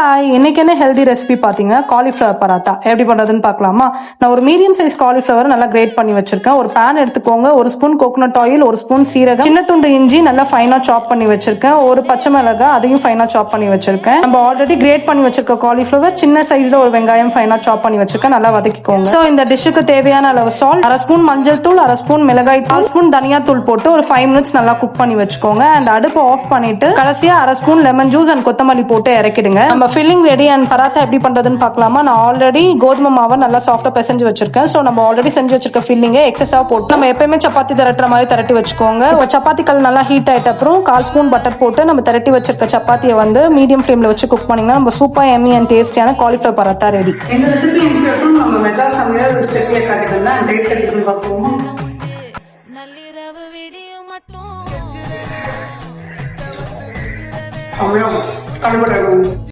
Hi, இன்னைக்கு என்ன healthy recipe பார்த்தீங்கன்னா காலிஃப்ளவர் பராத்தா எப்படி பண்ணுறதுன்னு பார்க்கலாமா. நான் ஒரு மீடியம் சைஸ் காலிஃப்ளவர் நல்லா கிரேட் பண்ணி வச்சிருக்கேன். ஒரு பேன் எடுத்துக்கோங்க. ஒரு ஸ்பூன் கோகோனட் ஆயில், ஒரு ஸ்பூன் சீரகம், சின்ன துண்டு இஞ்சி நல்லா ஃபைனாக சாப் பண்ணி வச்சிருக்கேன். ஒரு பச்சை மிளகாய் அதையும் ஃபைனாக சாப் பண்ணி வச்சிருக்கேன். நம்ம ஆல்ரெடி கிரேட் பண்ணி வச்சிருக்க காலிஃப்ளவர் சின்ன சைஸ்ல ஒரு வெங்காயம் ஃபைனாக சாப் பண்ணி வச்சிருக்கேன். நல்லா வதக்கிக்கோங்க. ஸோ இந்த டிஷ்ஷுக்கு தேவையான அளவு சால்ட், அரை ஸ்பூன் மஞ்சள் தூள், அரை ஸ்பூன் மிளகாய், 1/2 ஸ்பூன் தனியா தூள் போட்டு ஒரு 5 மினிட்ஸ் நல்லா குக் பண்ணி வச்சுக்கோங்க. அண்ட் அடுப்பு ஆஃப் பண்ணிட்டு கடைசியா அரை ஸ்பூன் லெமன் ஜூஸ் அண்ட் கொத்தமல்லி போட்டு இறக்கிடுங்க. நம்ம ஃபில்லிங் ரெடி அண்ட் பராத்தா எப்படி பண்றதுன்னு பார்க்கலாமா. நான் ஆல்ரெடி கோதுமை மாவை நல்லா சாஃப்டா பிசைஞ்சு வச்சிருக்கேன். ஸோ நம்ம ஆல்ரெடி செஞ்சு வச்சிருக்க ஃபில்லிங்கை எக்ஸஸா போட்டு நம்ம எப்பயுமே சப்பாத்தி திரட்டுற மாதிரி திரட்டி வச்சுக்கோங்க. சப்பாத்தி கல் நல்லா ஹீட் ஆயிட்ட அப்புறம் 1/4 ஸ்பூன் பட்டர் போட்டு நம்ம திரட்டி வச்சிருக்க சப்பாத்தியை வந்து மீடியம் ஃபிளேம்ல வச்சு குக் பண்ணீங்கன்னா நம்ம சூப்பர் எம்மி அண்ட் டேஸ்டியான காலிஃப்ளவர் பராத்தா ரெடி. இந்த ரெசிபி இன்ஸ்பிரேஷன் நம்ம மெட்ராஸ் சமையல் ரெசிபியை காட்டிட்டு தான் டேஸ்ட் எடுத்து பார்ப்போம். அவ்வளோ கடுபடாது.